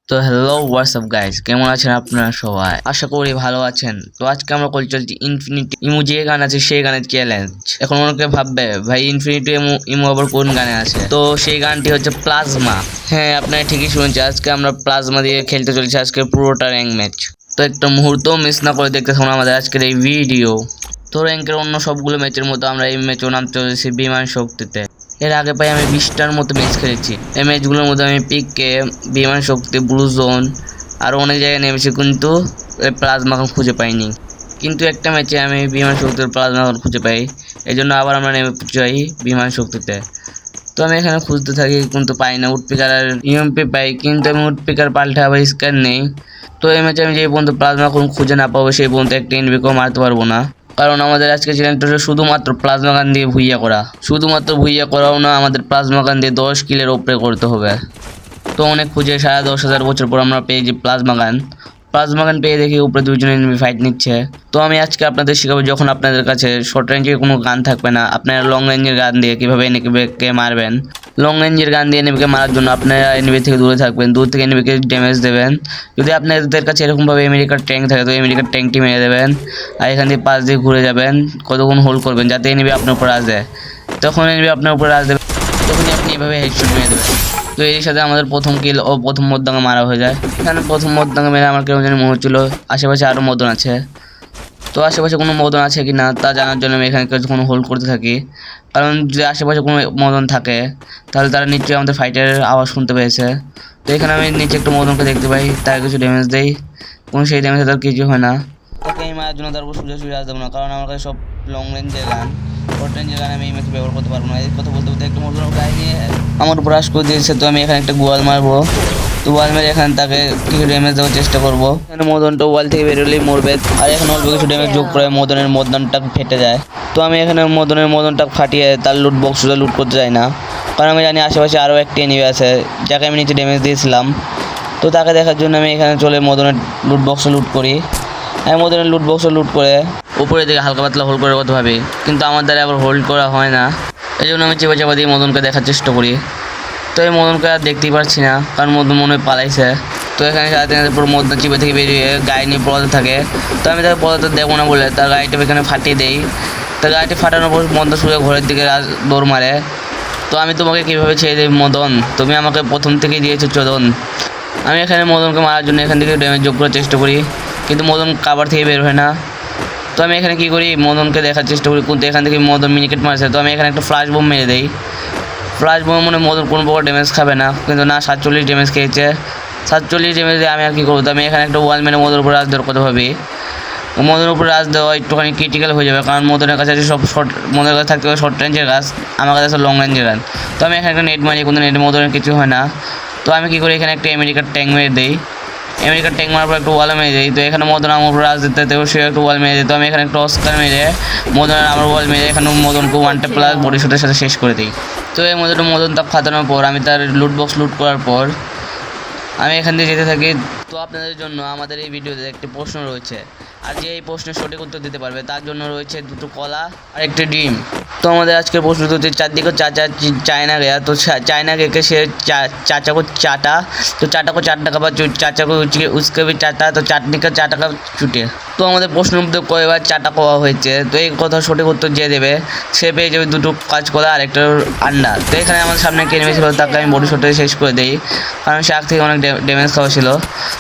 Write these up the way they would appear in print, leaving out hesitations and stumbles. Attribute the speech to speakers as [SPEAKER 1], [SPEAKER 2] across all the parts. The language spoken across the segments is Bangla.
[SPEAKER 1] তো হ্যালো হোয়াটসঅ্যাপ গাইস, কেমন আছেন আপনারা সবাই? আশা করি ভালো আছেন। তো আজকে আমরা করে চলছি ইনফিনিটি ইমো যে গান আছে সেই গানের চ্যালেঞ্জ। এখন অনেকে ভাববে ভাই ইনফিনিটি ইমো আবার কোন গানে আছে, তো সেই গানটি হচ্ছে প্লাজমা। হ্যাঁ, আপনারা ঠিকই শুনছেন, আজকে আমরা প্লাজমা দিয়ে খেলতে চলেছি আজকে পুরোটা র্যাঙ্ক ম্যাচ। তো একটা মুহূর্ত মিস না করে দেখতে থাকুন আমাদের আজকের এই ভিডিও। তো র্যাঙ্কের অন্য সবগুলো ম্যাচের মতো আমরা এই ম্যাচও নামতে চলেছি বিমান শক্তিতে। এর আগে প্রায় আমি 20টার মতো ম্যাচ খেলেছি। এই ম্যাচগুলোর মধ্যে আমি পিকে, বিমান শক্তি, ব্লু জোন আরও অনেক জায়গায় নেমেছি, কিন্তু প্লাজমা খুঁজে পাইনি। কিন্তু একটা ম্যাচে আমি বিমান শক্তির প্লাজমা খুঁজে পাই, এই জন্য আবার আমরা নেমে যাই বিমান শক্তিতে। তো আমি এখানে খুঁজতে থাকি কিন্তু পাই না। উডপিকার আর ইউএমপি পাই, কিন্তু আমি উডপিকার পাল্টে আবার স্ক্যান নেই। তো এই ম্যাচে আমি যে পর্যন্ত প্লাজমা কোনো খুঁজে না পাবো সেই পর্যন্ত একটা এনবিকেও মারতে পারবো না, কারণ আমাদের আজকে চ্যালেঞ্জটা হলো শুধুমাত্র প্লাজমা গান দিয়ে ভুইয়া করা। শুধুমাত্র ভুইয়া করাও না, আমাদের প্লাজমা গান দিয়ে 10 কিলের ওপরে করতে হবে। তো অনেক খুঁজে 10,500 বছর পর আমরা পেয়েছি প্লাজমা গান। প্লাজমা গান পেয়ে দেখি উপরে দুইজন এনিমি ফাইট নিচ্ছে। তো আমি আজকে আপনাদের শেখাবো, যখন আপনাদের কাছে শর্ট রেঞ্জের কোনো গান থাকবে না, আপনারা লং রেঞ্জের গান দিয়ে কীভাবে এনিমিকে মারবেন। লং রেঞ্জের গান দিয়ে এনিমিকে মারার জন্য আপনারা এনিমি থেকে দূরে থাকবেন, দূর থেকে এনিমিকে ড্যামেজ দেবেন। যদি আপনাদের কাছে এরকমভাবে আমেরিকার ট্যাঙ্ক থাকে তো আমেরিকার ট্যাঙ্কটি মেরে দেবেন, আর এখান দিয়ে পাশ দিয়ে ঘুরে যাবেন, কতক্ষণ হোল্ড করবেন যাতে এনিমি আপনার উপর আসে। তখন এনিমি আপনার উপর আসবে, তখনই আপনি এভাবে হেডশট মেরে দেবেন। তো এর সাথে আমাদের প্রথম কিল ও প্রথম মদ্দাঙ্গা মারা হয়ে যায়। এখানে প্রথম মদ্দাঙ্গা মেরে আমার কেমন জানি মনে হচ্ছিল আশেপাশে আরও মদন আছে। তো আশেপাশে কোনো মদন আছে কি না তা জানার জন্য আমি এখানে কিছুক্ষণ হোল্ড করতে থাকি, কারণ যদি আশেপাশে কোনো মদন থাকে তাহলে তারা নিশ্চয়ই আমাদের ফাইটের আওয়াজ শুনতে পেয়েছে। তো এখানে আমি নিচে একটা মদনকে দেখতে পাই, তার কিছু ড্যামেজ দেই, কোনো সেই ড্যামেজে তার কিছু হয় না। তাকে আমি মারার জন্য তার উপর সোজা আসতে দেবো না, কারণ আমার কাছে সব লং রেঞ্জের গান, শর্ট রেঞ্জের গান আমি এই ম্যাচে ব্যবহার করতে পারবো না। এই কথা বলতে বলতে একটা মদন গায়ে নিয়ে আমার উপর আশ করে দিয়েছে। তো আমি এখানে একটা গোয়াল মারবো, তো ওয়াল মেরে এখানে তাকে কিছু ড্যামেজ দেওয়ার চেষ্টা করবো। এখানে মদনটা ওয়াল থেকে বেরোলেই মরবে, আর এখানে অল্প কিছু ড্যামেজ যোগ করে মদনটা ফেটে যায়। তো আমি এখানে মদনটা ফাটিয়ে তার লুট বক্সটা লুট করতে যাই না, কারণ আমি জানি আশেপাশে আরও একটি এনিমি আছে যাকে আমি নিচে ড্যামেজ দিয়েছিলাম। তো তাকে দেখার জন্য আমি এখানে চলে মদনের লুট বক্স লুট করি। আমি মদনের লুট বক্স লুট করে উপরে দিকে হালকা পাতলা হোল্ড করে কথা ভাবি, কিন্তু আমার দ্বারা আবার হোল্ড করা হয় না। এই জন্য আমি চেপা চেপা দিয়ে মদনকে দেখার চেষ্টা করি। তো এই মদনকে আর দেখতেই পারছি না, কারণ মদন মনে হয় পালাইছে। তো এখানে সাথে পুরো মদন চিপে থেকে বেরিয়ে গাড়ি নিয়ে পড়াতে থাকে। তো আমি তাকে পড়াতে দেবো না বলে তার গাড়িটা এখানে ফাটিয়ে দেই। তার গাড়িটি ফাটানোর পর মদন সোজা ঘরের দিকে দৌড় মারে। তো আমি তোমাকে কীভাবে ছেড়ে দেব মদন, তুমি আমাকে প্রথম থেকেই দিয়েছো চোদন। আমি এখানে মদনকে মারার জন্য এখান থেকে ড্যামেজ যোগ করার চেষ্টা করি, কিন্তু মদন কাভার থেকে বের হয় না। তো আমি এখানে কী করি, মদনকে দেখার চেষ্টা করি, কিন্তু এখান থেকে মদন মিনিকেট মারছে। তো আমি এখানে একটা ফ্লাশ বোম মেরে দেই। ফ্লাশ বোম মনে মদন কোনো প্রকার ড্যামেজ খাবে না, কিন্তু না 47 ড্যামেজ খেয়েছে। 47 ড্যামেজ দিয়ে আমি আর কী করবো, তো আমি এখানে একটা ওয়াল মেরে মদনের উপরে রাজ দেওয়ার কথা ভাবি। মদনের উপরে রাজ দেওয়া একটুখানি ক্রিটিক্যাল হয়ে যাবে, কারণ মদনের কাছে আছে সব মদনের কাছে থাকতে হবে শর্ট রেঞ্জের গাছ, আমার কাছে আছে লং রেঞ্জের গান। তো আমি এখানে একটা নেট মারি, কিন্তু নেট মদনের কিছু হয় না। তো আমি কী করি, এখানে একটা আমেরিকার ট্যাঙ্ক মেরে দিই। আমেরিকার ট্যাঙ্ক মারার পর একটা ওয়াল মেরে দিই। তো এখানে মদন আমার উপর রাজ দিতে সে একটা ওয়াল মেরে দিই। তো আমি এখানে একটা অস্কার মেরে মদন আমার ওয়াল মেরে এখানে মদনকে 1 প্লাস বডি শটের সাথে শেষ করে দিই। তো এই মদন তাপ ফাটানোর পর আমি তার লুট বক্স লুট করার পর আমি এখান দিয়ে যেতে থাকি। তো আপনাদের জন্য আমাদের এই ভিডিওতে একটি প্রশ্ন রয়েছে, আর যে এই প্রশ্নের সঠিক উত্তর দিতে পারবে তার জন্য রয়েছে 2টো কলা আর একটি ডিম। তো আমাদের আজকের প্রশ্ন হচ্ছে, চারদিকে চাচা চায়না গেয়া, তো চায়না গে সে चाचा को चाटा, तो चाटा को चाटने के बाद जो चाचा को उसके भी चाटा, तो चाटने का चाटा का चुटे। তো আমাদের প্রশ্নের মধ্যে কয়বার চাটা পাওয়া হয়েছে, তো এই কথা সঠিক উত্তর যে দেবে সে পেয়ে যাবে 2টো কাঁচকলা আর একটা আন্ডা। তো এখানে আমার সামনে একটা এনিমি ছিল, তাকে আমি বডি শটে শেষ করে দিই, কারণ সে আগ থেকে অনেক ড্যামেজ খাওয়া ছিল।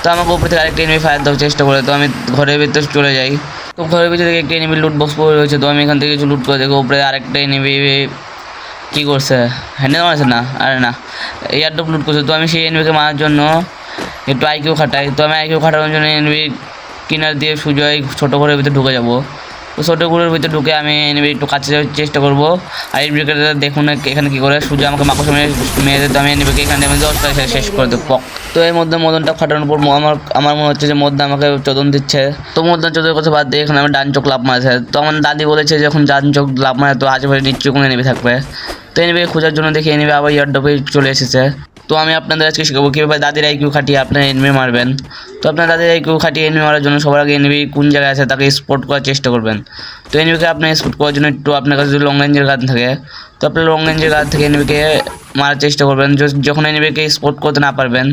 [SPEAKER 1] তো আমাকে উপর থেকে আরেকটা এনিমি ফায়ার দেওয়ার চেষ্টা করে, তো আমি ঘরের ভিতরে চলে যাই। তো ঘরের ভিতরে থেকে একটা এনিমি লুট বক্স পড়ে রয়েছে, তো আমি এখান থেকে কিছু লুট করে দেখি। উপরে আরেকটা এনিমি কী করছে, হ্যান্ডেল মারছে না, আরে না, এয়ারড্রপ লুট করছে। তো আমি সেই এনিমিকে মারার জন্য একটু আইকিউ খাটাই। তো আমি আইকিউ খাটানোর জন্য এনিমি কিনার দিয়ে সুজয় ছোটো ঘরের ভিতরে ঢুকে যাবো। তো ছোটো ঘরের ভিতরে ঢুকে আমি এনিমি একটু কাছে যাওয়ার চেষ্টা করবো। আর এই ব্রিগেডটা দেখুন এখানে কী করে সুজয় আমাকে মাকড়সা মেরে দিত, আমি এনিমিকে এখানে আমি 10টা শেষ করে দেবো পক। তো এর মধ্যে মদনটা ফাটানোর পর আমার মনে হচ্ছে যে মদন আমাকে চোদন দিচ্ছে। তো মদন চোদনের কথা বাদ দিয়ে এখানে আমি ডান চোখ লাভ মারছে। তো আমার দাদি বলেছে যখন ডান চোখ লাভ মারে তো আশেপাশে নিশ্চয়ই কোনো এনিমি থাকবে। তো এনিমিকে খোঁজার জন্য দেখি এনিমি আবার ইয়ারড্রপে চলে এসেছে। তো আমি আপনাদের আজকে শেখাবো কীভাবে দাদির আইকিউ খাটিয়ে আপনার এনিমি মারবেন। তো আপনার দাদির আইকিউ খাটিয়ে এনিমি মারার জন্য সবার আগে এনিমি কোন জায়গায় আছে তাকে স্পট করার চেষ্টা করবেন। তো এনিমিকে আপনি স্পট করার জন্য একটু আপনার কাছে যদি লং রেঞ্জের গান থাকে তো আপনি লং রেঞ্জের গান থেকে এনিমিকে মারার চেষ্টা করবেন। যখন এনিমিকে স্পট করতে না পারবেন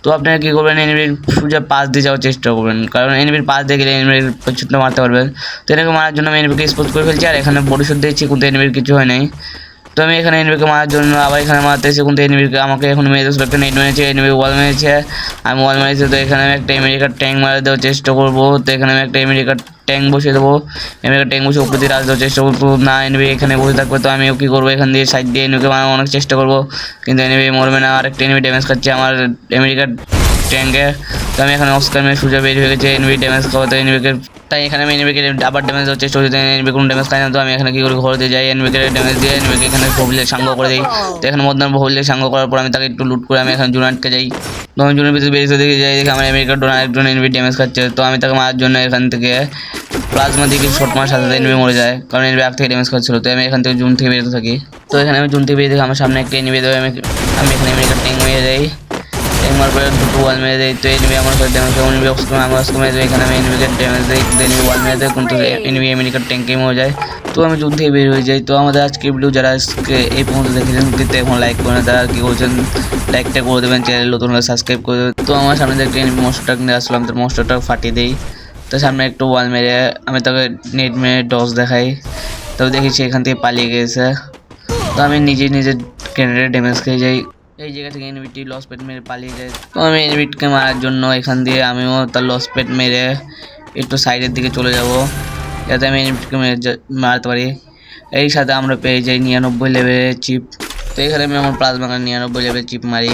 [SPEAKER 1] তো আপনারা কী করবেন, এনিমির সোজা পাশ দিয়ে যাওয়ার চেষ্টা করবেন, কারণ এনিমির পাশ দিয়ে গেলে এনিমির প্রচুরটা মারতে পারবেন। তো এটাকে মারার জন্য আমি এনিমিকে স্পট করে ফেলছি, আর এখানে বডি শট দিয়েছি কিন্তু এনিমির কিছু হয় নাই। তো আমি এখানে এনিমিকে মারার জন্য আবার এখানে মারতে এসে কিন্তু এনিমিকে আমাকে এখন মেরে দিয়েছিল, একটা নেট মেরেছে, এনিমি ওয়াল মেরেছে, আমি ওয়াল মেরেছি। তো এখানে আমি একটা আমেরিকার ট্যাঙ্ক মারা দেওয়ার চেষ্টা করবো। তো এখানে আমি একটা আমেরিকার ট্যাঙ্ক বসিয়ে দেবো, আমেরিকার ট্যাঙ্ক বসে উপর দিয়ে রাজ দেওয়ার চেষ্টা করবো। না, এনিমি এখানে বসে থাকবে, তো আমিও কী করবো, এখান দিয়ে সাইড দিয়ে এনিমিকে মারার অনেক চেষ্টা করবো, কিন্তু এনিমি মরবে না। আর একটা এনিমি ড্যামেজ খাচ্ছে আমার আমেরিকার ট্যাঙ্কে। তো আমি এখানে অস্কার মেরে সোজা বের হয়ে গেছে এনিমি ড্যামেজ খাওয়া। তো এনিমিকে তাই এখানে আমি এনিমিকে আবার ড্যামেজ দেওয়ার চেষ্টা করছি, এনিমি কোনো ড্যামেজ খাই না। তো আমি এখানে কী করি, ঘর দিয়ে যাই, এনিমিকে ড্যামেজ দিয়ে এনিমিকে এখানে বহুলে সাঙ্গ করে দিই। তো এখানে মধ্যে বহুলে সাঙ্গ করার পর আমি তাকে একটু লুট করে আমি এখানে জুন আটকে যাই। তো আমি জুনের ভিতরে বেরিয়ে দেখে যাই, দেখে আমার আমেরিকার ডোনার একজন এনিমি ড্যামেজ খাচ্ছে। তো আমি তাকে মারার জন্য এখান থেকে প্লাজমা দিয়ে কিছু শর্ট মারার সাথে সাথে এনিমি মরে যায়, কারণ এনিমি আগ থেকে ড্যামেজ খাচ্ছিল। তো আমি এখান থেকে জুন থেকে বেরোতে থাকি। তো এখানে আমি জুন থেকে বেরিয়ে দেখি আমার সামনে একটা এনিমি দেয়, আমি এখানে আমেরিকার ট্যাঙ্ক মেরে যাই, একবার পরে দুটো ওয়াল মেরে দেয়। তো এনিমি আমার সাথে ড্যামেজ খায়, এনিমি আমার মেরে দেয়, এখানে আমি এনিমিকে ড্যামেজ দিই, এনিমি ওয়াল মেরে দেয়, কিন্তু এনিমি আমেরিকার ট্যাঙ্কেই মরে যায়। তো আমি জুন থেকে বের হয়ে যাই। তো আমাদের আজকে ভিডিও যারা আজকে এই পর্যন্ত দেখেছেন কিন্তু এখন লাইক করে না, তারা কী করছেন, লাইকটা করে দেবেন, চ্যানেল নতুন হলে সাবস্ক্রাইব করে দেবেন। তো আমার সামনে যে একটা এনিমি মনস্টার নিয়ে আসলাম, তার মনস্টারটা ফাটিয়ে দিই। তো সামনে একটু ওয়াল মেরে আমি তাকে নেট মেরে ডস দেখাই, তবে দেখেছি এখান থেকে পালিয়ে গেছে। তো আমি নিজে গ্রেনেডের ড্যামেজ খেয়ে যাই, এই জায়গা থেকে এনিমিটি লস পেট মেরে পালিয়ে যায়। তো আমি এনিমিটকে মারার জন্য এখান দিয়ে আমিও তার লস পেট মেরে একটু সাইডের দিকে চলে যাব, যাতে আমি এনিমিটকে মারতে পারি। এই সাথে আমরা পেয়ে যাই 99 লেভেলের চিপ। তো এখানে আমি আমার প্লাজমা 99 লেভেলের চিপ মারি।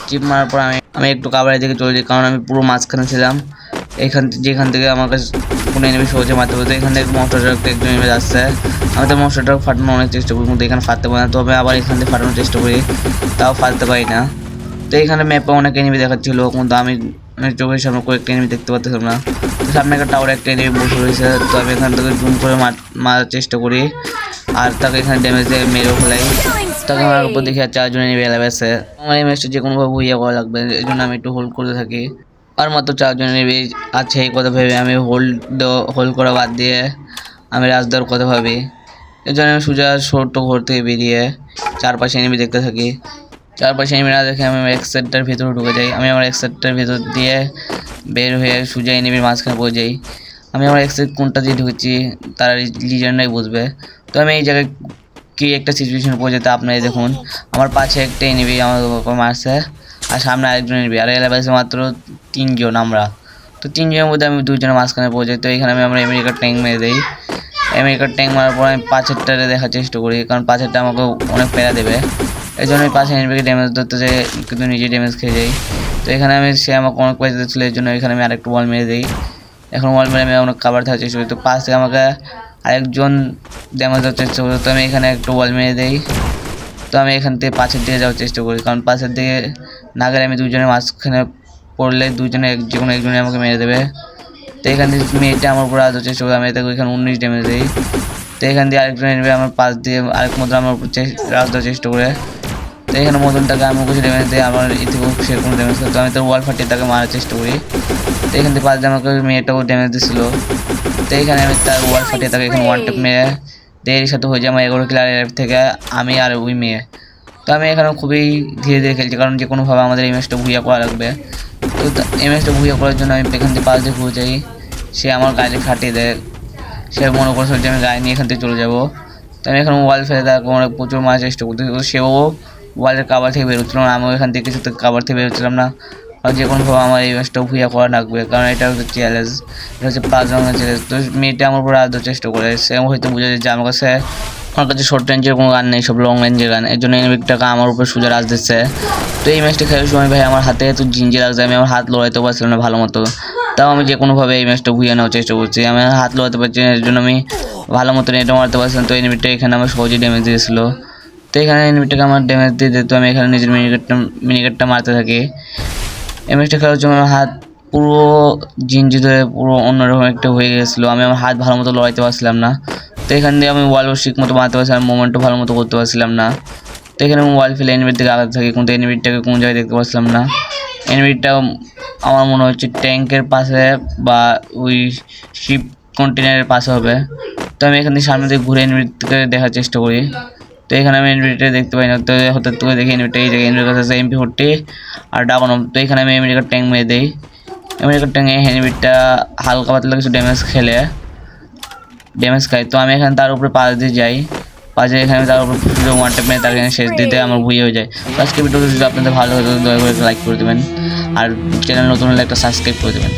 [SPEAKER 1] চিপ মারার পর আমি একটু কাভারের দিকে চলে যাই, কারণ আমি পুরো মাঝখানে ছিলাম, যেখান থেকে আমার কাছে কোনো এনিমি সহজে মারতে পারতো। এখান থেকে মনস্টার ট্রাকটা একজন এনিমি আসছে, আমি তো মনস্টার ট্রাক ফাটানোর অনেক চেষ্টা করি, কিন্তু এখানে ফাটতে পারি না। তবে আবার এখান থেকে ফাটানোর চেষ্টা করি, তাও ফাটতে পারি না। তো এখানে ম্যাপে অনেক এনিমি দেখাচ্ছিল, কিন্তু আমি চোখের সামনে কয়েকটা এনিমি দেখতে পাচ্ছিলাম না। তো সামনে একটা টাওয়ারে একটা এনিমি বসে রয়েছে, তো আমি এখান থেকে জুম করে মারার চেষ্টা করি, আর তাকে এখানে ড্যামেজ দিয়ে মেরেও ফেলাই। তাকে আমার উপর দেখে 4 জন এনিমি এলাবে আছে। আমার এই ম্যাচটা যে কোনোভাবে বুঝিয়ে করা লাগবে, এই জন্য আমি একটু হোল্ড করতে থাকি। আর মাত্র 4 জন এনিমি আছে এই কথা ভেবে আমি হোল্ড করা বাদ দিয়ে আমি রাজ দেওয়ার কথা ভাবি। এই জন্য আমি সোজা ছোট্ট ঘর থেকে বেরিয়ে চারপাশে এনিমি দেখতে থাকি। চারপাশে এনিমি না দেখে আমি আমার এক্সেটটার ভিতরে ঢুকে যাই। আমি আমার এক্সেটটার ভিতর দিয়ে বের হয়ে সোজা এনিমির মাঝখানে পড়ে যাই। আমি আমার এক্সেট কোনটা দিয়ে ঢুকেছি তারা লিজেন্ডরাই বুঝবে। তো আমি এই জায়গায় কি একটা সিচুয়েশন পড়ে যেতে আপনারা দেখুন, আমার পাশে একটা এনিমি আমার মারছে, আর সামনে আরেকজন এনিমি, আর এলাকায় মাত্র 3 জন আমরা। তো 3 জনের মধ্যে আমি 2 জনের মাঝখানে পড়ে যাই। তো এখানে আমি আমার আমেরিকার ট্যাঙ্ক মেরে দিই। আমেরিকার ট্যাঙ্ক মারার পর আমি পাশেরটারে দেখার চেষ্টা করি, কারণ পাশেরটা আমাকে অনেক প্যারা দেবে, এই জন্য আমি পাশে এনিমিকে ড্যামেজ ধরতে যাই, কিন্তু নিজে ড্যামেজ খেয়ে যাই। তো এখানে সে আমাকে অনেক পয়সা দিচ্ছিল, এই জন্য এখানে আমি আরেকটু বল মেরে দিই। এখন বল মেরে আমি অনেক কাভার থাকার চেষ্টা করি। তো পাশে আমাকে আরেকজন ড্যামেজ দেওয়ার চেষ্টা করি, তো আমি এখানে একটু বল মেরে দিই। তো আমি এখান থেকে পাশের দিকে যাওয়ার চেষ্টা করি, কারণ পাশের দিকে না গেলে আমি 2 জনের মাঝখানে পড়লে 2 জনে যে কোনো একজনে আমাকে মেরে দেবে। তো এখান থেকে মেয়েটা আমার উপরে আসার চেষ্টা করি, আমি তাকে এখানে 19 ড্যামেজ দিই। তো এখান দিয়ে আরেকজন এনবে আমার পাশ দিয়ে আরেক মতন আমার উপর রাজ দেওয়ার চেষ্টা করে। তো এখানে মতনটাকে আমার কিছু ড্যামেজ দিয়ে আমার ইতিকেও সে কোনো ড্যামেজ করে। তো আমি তার ওয়াল ফাটিয়ে তাকে মারার চেষ্টা করি। তো এখান থেকে পাশ দিয়ে আমাকে মেয়েটাও ড্যামেজ দিচ্ছিল। তো এখানে আমি তার ওয়াল ফাটিয়ে তাকে এখানে ওয়ান ট্যাপ মেরে এর সাথে হয়ে যায় আমার 11 কিলার থেকে আমি আর ওই মেয়ে। তো আমি এখানে খুবই ধীরে ধীরে খেলছি, কারণ যে কোনোভাবে আমাদের এই ম্যাচটা ভুইয়া করা লাগবে। তো এই ম্যাচটা ভুইয়া করার জন্য আমি এখান থেকে পাশ দিয়ে ঘুরে যাই, সে আমার গাড়ি ফাটিয়ে দেয়, সে মনে করছে যে আমি গাড়ি নিয়ে এখান থেকে চলে যাবো। তো আমি এখন ওয়াল ফেলে তাকে অনেক প্রচুর মারার চেষ্টা করতে, সেও ওয়ালের কাভার থেকে বেরোচ্ছিল না, আমিও এখান থেকে কিছু কাভার থেকে বেরোচ্ছিলাম না। আর যে কোনোভাবে আমার এই ম্যাচটা ভুইয়া করা লাগবে, কারণ এটা হচ্ছে চ্যালেঞ্জ, এটা হচ্ছে 5 রাউন্ডের চ্যালেঞ্জ। তো মেয়েটা আমার উপর আসার চেষ্টা করে, সে হয়তো বুঝে যে আমার কাছে শর্ট রেঞ্জের কোনো গান নেই, সব লং রেঞ্জের গান, এর জন্য এনিমিটাকে আমার উপর সোজা রাজ দিচ্ছে। তো এই ম্যাচটা খেলার সময় ভাই আমার হাতে এত জিঞ্জি লাগছে, আমি আমার হাত লড়াইতে পারছিলাম না ভালো মতো। তাও আমি যে কোনোভাবে এই ম্যাচটা ভুইয়ে নেওয়ার চেষ্টা করছি, আমি হাত লড়াতে পারছি না, এর জন্য আমি ভালো মতো নেটে মারতে পারছিলাম। তো এনিমিটা এখানে আমার সহজেই ড্যামেজ দিয়েছিল। তো এখানে এনিমিটাকে আমার ড্যামেজ দিয়ে দিত, আমি এখানে নিজের মিনিকেটটা মারতে থাকি। এই ম্যাচটা খেলার জন্য আমার হাত পুরো জিঞ্জি ধরে পুরো অন্যরকম একটা হয়ে গেছিলো, আমি আমার হাত ভালো মতো লড়াইতে পারছিলাম না। তো এখান দিয়ে আমি ওয়াল ঠিক মতো মারতে পারছিলাম, মুভমেন্টও ভালো মতো করতে পারছিলাম না। তো এখানে আমি ওয়াল ফেলে এনিমির দিকে আঘাত থাকি, কিন্তু এনিমিটাকে কোন জায়গায় দেখতে পাচ্ছিলাম না। এনিমিটা আমার মনে হচ্ছে ট্যাঙ্কের পাশে বা ওই শিপ কন্টেনারের পাশে হবে। তো আমি এখান থেকে সামনে দিকে ঘুরে এনিমিটাকে দেখার চেষ্টা করি। তো এখানে আমি এনভিডিটা দেখতে পাই না, তো হতে তুলে দেখি এনভিডিটা এই জায়গায় এনভিডির কাছে আছে MP40 আর ডাগনম। তো এখানে আমি আমেরিকার ট্যাঙ্ক মেরে দিই। আমেরিকার ট্যাঙ্কে এনভিডিটা হালকা পাতলা কিছু ড্যামেজ খায়। তো আমি এখানে তার উপরে পাশ দিয়ে যাই, পাশে এখানে তার উপর ওয়ান ট্যাপ মেরে তার এখানে শেষ দিতে আমার ভুই হয়ে যায়। তো আজকে ভিডিওটা যদি আপনাদের ভালো হতো দয়া করে লাইক করে দেবেন আর চ্যানেল নতুন হলে একটা সাবস্ক্রাইব করে দেবেন।